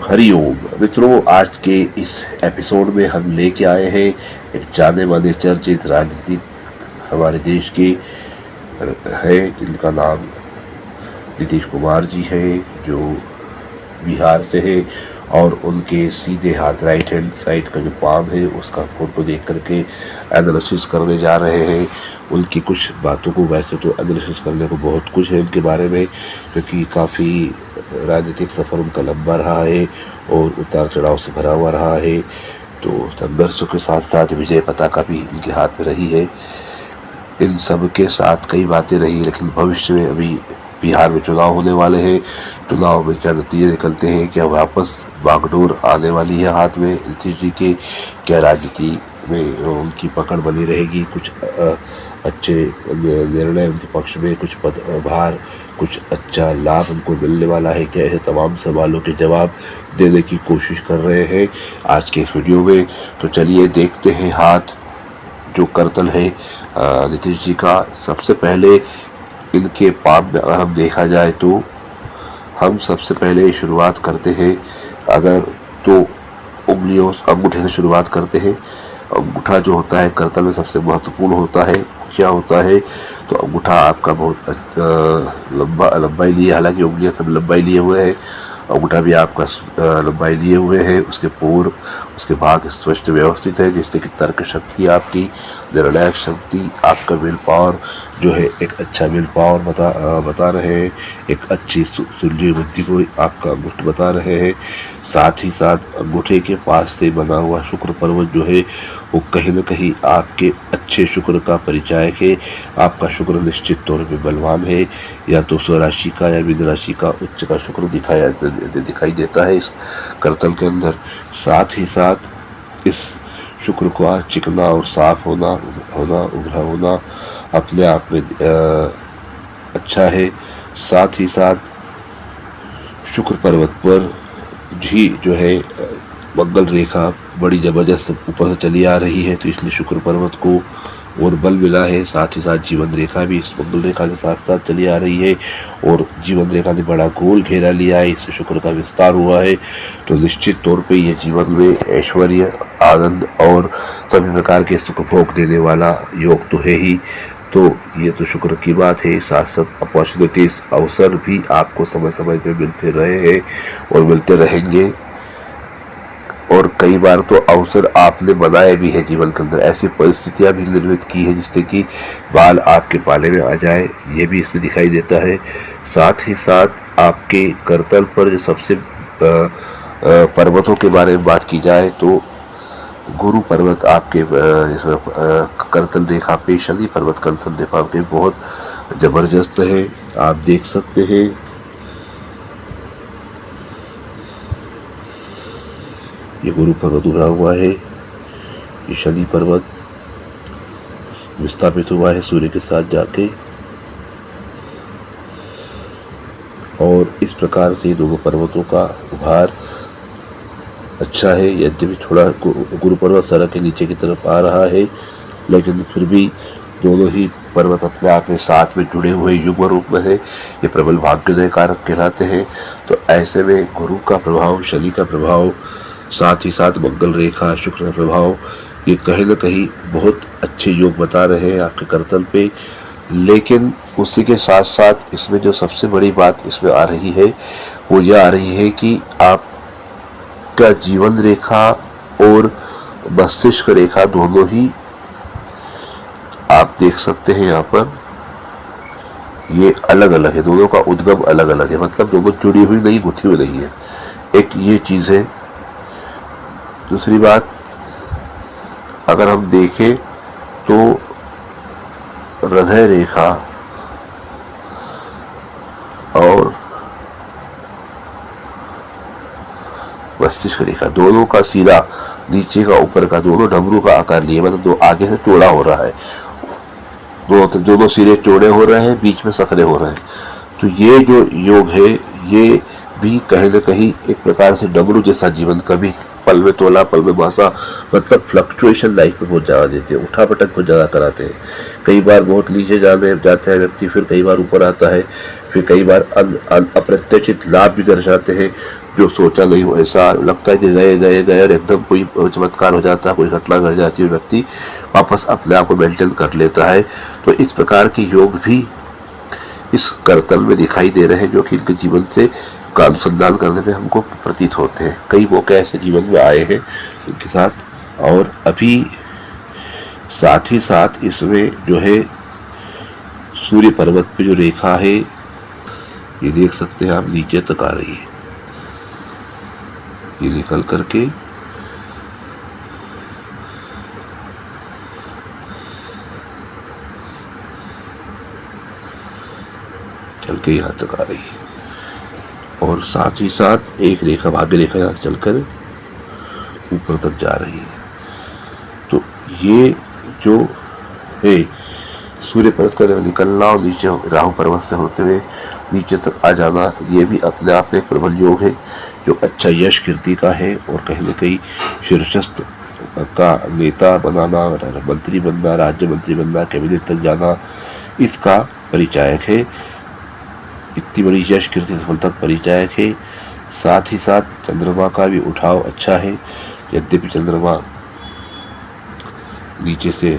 हरिओम मित्रों, आज के इस एपिसोड में हम लेके आए हैं एक जाने माने चर्चित राजनीतिक हमारे देश के है, जिनका नाम नीतीश कुमार जी है, जो बिहार से है। और उनके सीधे हाथ राइट हैंड साइड का जो पाम है उसका फोटो देख करके एनालिसिस करने जा रहे हैं। उनकी कुछ बातों को, वैसे तो एनालिसिस करने को बहुत कुछ है उनके बारे में, क्योंकि काफ़ी राजनीतिक सफ़र उनका लंबा रहा है और उतार चढ़ाव से भरा हुआ रहा है। तो संघर्षों के साथ साथ विजय पताका भी इनके हाथ में रही है। इन सब के साथ कई बातें रही, लेकिन भविष्य में अभी बिहार में चुनाव होने वाले हैं। चुनाव में क्या नतीजे निकलते हैं, क्या वापस बागडोर आने वाली है हाथ में नीतीश जी के, क्या राजनीति में उनकी पकड़ बनी रहेगी, कुछ अच्छे निर्णय उनके पक्ष में, कुछ पदभार, कुछ अच्छा लाभ उनको मिलने वाला है क्या, ऐसे तमाम सवालों के जवाब देने की कोशिश कर रहे हैं आज के इस वीडियो में। तो चलिए देखते हैं हाथ जो करतल है नीतीश जी का। सबसे पहले इनके पाप में अगर हम देखा जाए तो हम सबसे पहले शुरुआत करते हैं, अगर तो उंगलियों अंगूठे से शुरुआत करते हैं। अंगूठा जो होता है करतल में सबसे महत्वपूर्ण होता है। क्या होता है तो अंगूठा आपका बहुत लंबाई लिए, हालांकि उंगलियां सब लंबाई लिए हुए हैं, अंगूठा भी आपका लंबाई लिए हुए है। उसके पूर्व उसके भाग स्पष्ट व्यवस्थित है, जिससे कि तर्क शक्ति आपकी, निर्णायक शक्ति, आपका विल पावर जो है एक अच्छा विल पावर बता रहे हैं, एक अच्छी सुलझी बुद्धि को आपका अंगूठा बता रहे हैं। साथ ही साथ अंगूठे के पास से बना हुआ शुक्र पर्वत जो है वो कहीं न कहीं आपके अच्छे शुक्र का परिचायक है। आपका शुक्र निश्चित तौर पे बलवान है, या तो स्वराशि का या मिथुन राशि का उच्च का शुक्र दिखाई देता है इस करतल के अंदर। साथ ही साथ इस शुक्र का चिकना और साफ होना उभरा होना अपने आप में अच्छा है। साथ ही साथ शुक्र पर्वत पर भी जो है मंगल रेखा बड़ी ज़बरदस्त ऊपर से चली आ रही है, तो इसलिए शुक्र पर्वत को और बल मिला है। साथ ही साथ जीवन रेखा भी इस मंगल रेखा के साथ साथ चली आ रही है, और जीवन रेखा ने बड़ा गोल घेरा लिया है, इससे शुक्र का विस्तार हुआ है। तो निश्चित तौर पे ये जीवन में ऐश्वर्य, आनंद और सभी प्रकार के सुख भोग देने वाला योग तो है ही। तो ये तो शुक्र की बात है। साथ साथ अपॉर्चुनिटीज, अवसर भी आपको समय समय पे मिलते रहे हैं और मिलते रहेंगे, और कई बार तो अवसर आपने बनाए भी है जीवन के अंदर, ऐसी परिस्थितियां भी निर्मित की है जिससे कि बाल आपके पाले में आ जाए, ये भी इसमें दिखाई देता है। साथ ही साथ आपके करतल पर जो सबसे पर्वतों के बारे में बात की जाए तो गुरु पर्वत आपके करतल रेखा पे, शनि पर्वत करतल रेखा पे बहुत जबरदस्त है, आप देख सकते हैं। ये गुरु पर्वत उभरा हुआ है, ये शनि पर्वत विस्थापित हुआ है सूर्य के साथ जाके, और इस प्रकार से दोनों पर्वतों का उभार अच्छा है। यद्यपि थोड़ा गुरु पर्वत सड़क के नीचे की तरफ आ रहा है, लेकिन फिर भी दोनों ही पर्वत अपने आप में साथ में जुड़े हुए युग्म रूप में है। ये प्रबल भाग्योदय कारक कहलाते हैं। तो ऐसे में गुरु का प्रभाव, शनि का प्रभाव, साथ ही साथ मंगल रेखा, शुक्र का प्रभाव, ये कहीं न कहीं बहुत अच्छे योग बता रहे हैं आपके करतल पे। लेकिन उसी के साथ साथ इसमें जो सबसे बड़ी बात इसमें आ रही है वो यह आ रही है कि आप का जीवन रेखा और मस्तिष्क रेखा दोनों ही आप देख सकते हैं यहाँ पर, ये अलग अलग है, दोनों का उद्गम अलग अलग है, मतलब दोनों जुड़ी हुई नहीं, गुथी हुई नहीं है। एक ये चीज़ है। दूसरी बात, अगर हम देखें तो हृदय रेखा और मस्तिष्क रेखा दोनों का सिरा, नीचे का ऊपर का, दोनों डमरू का आकार लिए, मतलब दो आगे से चौड़ा हो रहा है, दोनों सिरे चौड़े हो रहे हैं, बीच में सकरे हो रहे हैं। तो ये जो योग है ये भी कहीं न कहीं एक प्रकार से डमरू जैसा जीवन, कभी पल में तोला पल में मासा, मतलब फ्लक्चुएशन लाइफ में बहुत ज़्यादा देते हैं, उठा पटक बहुत ज़्यादा कराते हैं। कई बार बहुत नीचे जाते हैं व्यक्ति, फिर कई बार ऊपर आता है, फिर कई बार अप्रत्याशित लाभ भी दर्शाते हैं, जो सोचा नहीं हो। ऐसा लगता है कि गए गए गए और एकदम कोई चमत्कार हो जाता है, कोई घटना घट जाती है, व्यक्ति वापस अपने आप को मेंटेन कर लेता है। तो इस प्रकार के योग भी इस करतल में दिखाई दे रहे हैं, जो कि इनके जीवन से का अनुसंधान करने में हमको प्रतीत होते हैं। कई मौके ऐसे जीवन में आए हैं इनके साथ। और अभी साथ ही साथ इसमें जो है सूर्य पर्वत पे जो रेखा है, ये देख सकते हैं आप, नीचे तक आ रही है। ये निकल करके चल के यहाँ तक आ रही है, और साथ ही साथ एक रेखा, भाग्य रेखा, यहाँ चलकर ऊपर तक जा रही है। तो ये जो है सूर्य पर्वत का निकलना और नीचे राहु पर्वत से होते हुए नीचे तक आ जाना, ये भी अपने आप में एक प्रबल योग है, जो अच्छा यश कीर्ति का है। और कहीं न कहीं शीर्षस्थ का नेता बनाना, मंत्री बनना, राज्य मंत्री बनना, कैबिनेट तक जाना, इसका परिचायक है। इतनी बड़ी यश कीर्ति सफलता का परिचायक है। साथ ही साथ चंद्रमा का भी उठाव अच्छा है, यद्यपि चंद्रमा नीचे से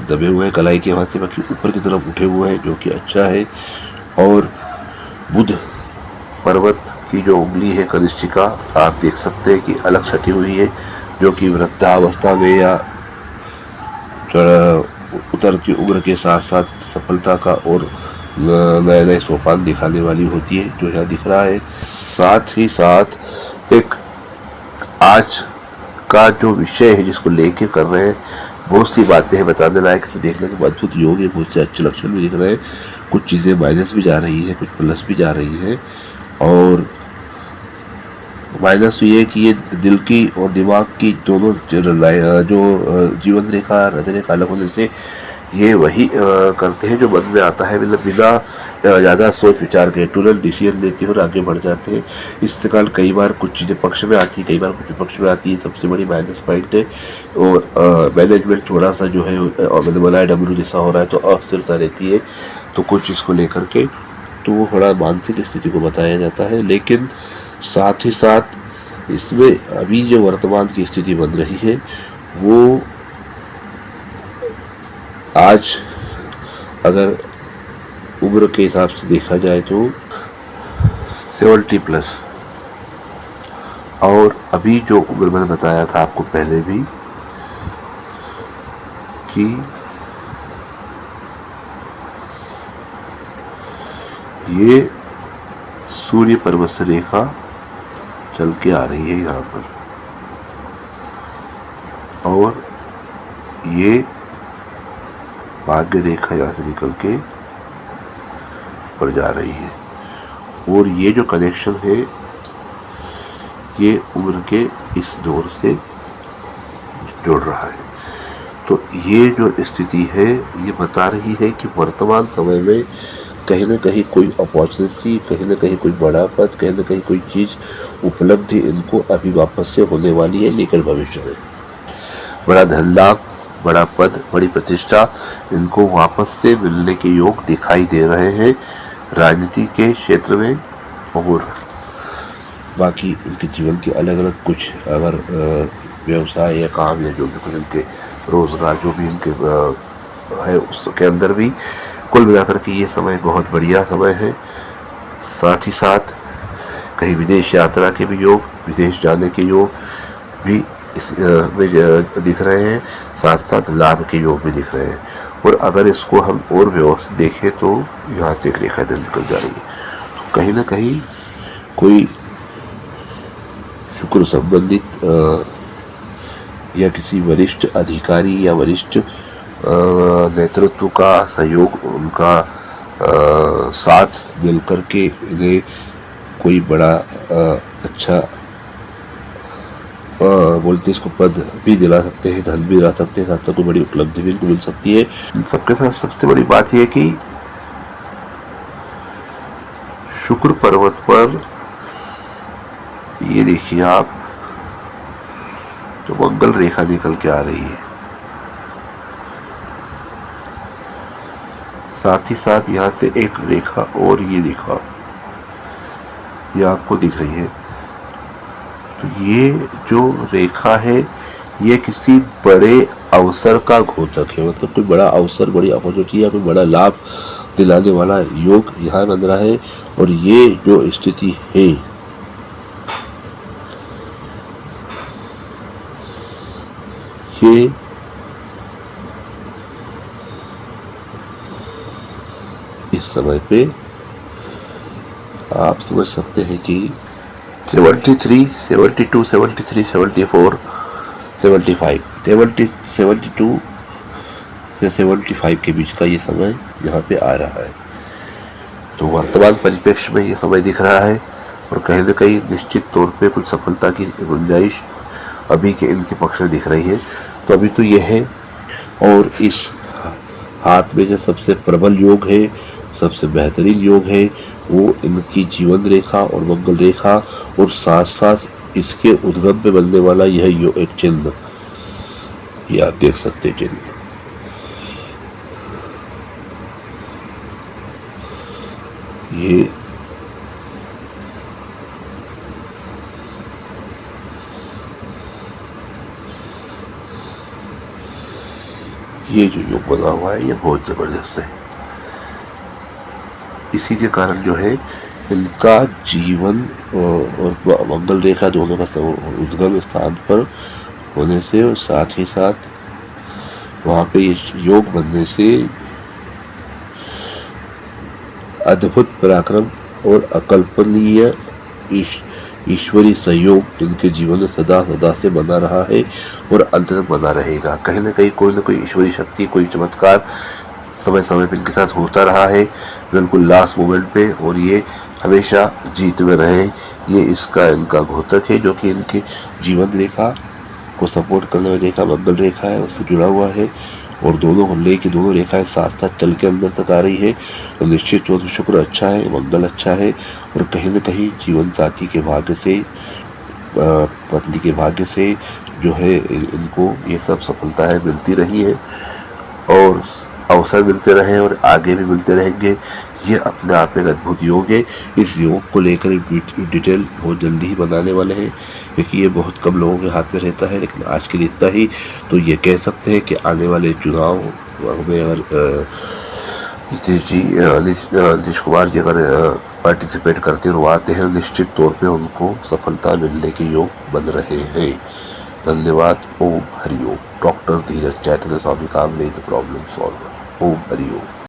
दबे हुए हैं कलाई के वास्ते, बाकी ऊपर की तरफ उठे हुए हैं, जो कि अच्छा है। और बुध पर्वत की जो उंगली है कनिष्ठिका, आप देख सकते हैं कि अलग छटी हुई है, जो कि वृद्धावस्था में या उतरती उम्र के साथ साथ सफलता का और नए नए सोपान दिखाने वाली होती है, जो यहाँ दिख रहा है। साथ ही साथ एक आज का जो विषय है जिसको लेके कर रहे हैं, बहुत सी बातें हैं बताने लायक। इसमें देखने के अद्भुत योग है, बहुत से अच्छे लक्षण भी दिख रहे हैं। कुछ चीज़ें माइनस भी जा रही है, कुछ प्लस भी जा रही है। और माइनस तो ये है कि ये दिल की और दिमाग की दोनों जो जीवन रेखा, हृदय रेखा अलग होने से ये वही करते हैं जो मन में आता है, मतलब बिना ज़्यादा सोच विचार के तुरंत डिसीजन लेते हैं और आगे बढ़ जाते हैं। इस कारण कई बार कुछ चीज़ें पक्ष में आती है, कई बार कुछ विपक्ष में आती है, सबसे बड़ी माइनस पॉइंट है। और मैनेजमेंट थोड़ा सा जो है बनाए डब्ल्यू जैसा हो रहा है, तो अस्थिरता रहती है। तो कुछ इसको लेकर के तो वो थोड़ा मानसिक स्थिति को बताया जाता है। लेकिन साथ ही साथ इसमें अभी जो वर्तमान की स्थिति बन रही है, वो आज अगर उम्र के हिसाब से देखा जाए तो 70+। और अभी जो उम्र मैंने बताया था आपको पहले भी कि ये सूर्य पर्वत से रेखा चल के आ रही है यहाँ पर, और ये भाग्य रेखा यहाँ से निकल के ऊपर जा रही है। और ये जो कनेक्शन है, ये उम्र के इस दौर से जुड़ रहा है। तो ये जो स्थिति है, ये बता रही है कि वर्तमान समय में कहीं ना कहीं कोई अपॉर्चुनिटी, कहीं ना कहीं कोई बड़ा पद, कहीं ना कहीं कोई चीज़ उपलब्धि इनको अभी वापस से होने वाली है निकट भविष्य में। बड़ा धन लाभ, बड़ा पद, बड़ी प्रतिष्ठा इनको वापस से मिलने के योग दिखाई दे रहे हैं राजनीति के क्षेत्र में। और बाकी उनके जीवन के अलग अलग कुछ अगर व्यवसाय या काम या जो भी कुछ उनके रोज़गार जो भी उनके है, उसके अंदर भी कुल मिलाकर के ये समय बहुत बढ़िया समय है। साथ ही साथ कहीं विदेश यात्रा के भी योग, विदेश जाने के योग भी इस में दिख रहे हैं, साथ साथ लाभ के योग भी दिख रहे हैं। और अगर इसको हम और व्यवस्थित देखें तो यहाँ से एक रेखा इधर निकल जा रही है, तो कहीं ना कहीं कोई शुक्र संबंधित या किसी वरिष्ठ अधिकारी या वरिष्ठ नेतृत्व का सहयोग, उनका साथ मिलकर के इन्हें कोई बड़ा अच्छा बोलते इसको पद भी दिला सकते हैं, धन भी दिला सकते हैं, साथ साथ कोई बड़ी उपलब्धि भी इनको मिल सकती है। इन सबके साथ सबसे बड़ी बात यह है कि शुक्र पर्वत पर ये देखिए आप, तो मंगल रेखा निकल के आ रही है। साथ ही साथ यहाँ से एक रेखा और ये रेखा ये आपको दिख रही है। तो ये जो रेखा है ये किसी बड़े अवसर का घोतक है, मतलब कोई बड़ा अवसर, बड़ी अपॉर्चुनिटी या कोई बड़ा लाभ दिलाने वाला योग यहाँ बन रहा है। और ये जो स्थिति है ये इस समय पे आप समझ सकते हैं कि 73, 72, 73, 74, 75, 72 से 75 के बीच का ये समय यहाँ पे आ रहा है। तो वर्तमान परिप्रेक्ष्य में ये समय दिख रहा है और कहीं न कहीं निश्चित तौर पे कुछ सफलता की गुंजाइश अभी के इनके पक्ष में दिख रही है। तो अभी तो ये है, और इस हाथ में जो सबसे प्रबल योग है, सबसे बेहतरीन योग है, वो इनकी जीवन रेखा और मंगल रेखा और साथ साथ इसके उद्गम में बनने वाला यह योग एक चिन्ह, ये आप देख सकते हैं चिन्ह। ये जो योग बना हुआ है ये बहुत ज़बरदस्त है। इसी के कारण जो है इनका जीवन और मंगल रेखा दोनों का उद्गम स्थान पर होने से और साथ ही साथ वहाँ पे ये योग बनने से अद्भुत पराक्रम और अकल्पनीय ईश्वरीय सहयोग इनके जीवन में सदा सदा से बना रहा है और अंत तक बना रहेगा। कहीं ना कहीं कोई ना कोई ईश्वरीय शक्ति, कोई चमत्कार समय समय पर इनके साथ होता रहा है, बिल्कुल लास्ट मोमेंट पे, और ये हमेशा जीत में रहे। ये इसका इनका घोतक है जो कि इनकी जीवन रेखा को सपोर्ट करने वाली रेखा मंगल रेखा है, उससे जुड़ा हुआ है। और दोनों को लेके दोनों रेखाएं साथ साथ चल के अंदर तक आ रही है। तो निश्चित तौर पर शुक्र अच्छा है, मंगल अच्छा है, और कहीं न कहीं जीवन साथी के भाग्य से, पत्नी के भाग्य से जो है इनको ये सब सफलता है मिलती रही है और अवसर मिलते रहे और आगे भी मिलते रहेंगे। ये अपने आप में एक अद्भुत योग है। इस योग को लेकर डिटेल बहुत जल्दी ही बनाने वाले हैं, क्योंकि ये बहुत कम लोगों के हाथ में रहता है। लेकिन आज के लिए इतना ही। तो ये कह सकते हैं कि आने वाले चुनाव में अगर नीतीश कुमार जी अगर पार्टिसिपेट करते और वो आते हैं, निश्चित तौर पे उनको सफलता मिलने के योग बन रहे हैं। धन्यवाद। ओम हरिओम। डॉक्टर धीरज चैतन्य स्वामी कामदेव प्रॉब्लम सॉल्वर। ओम हरिओम।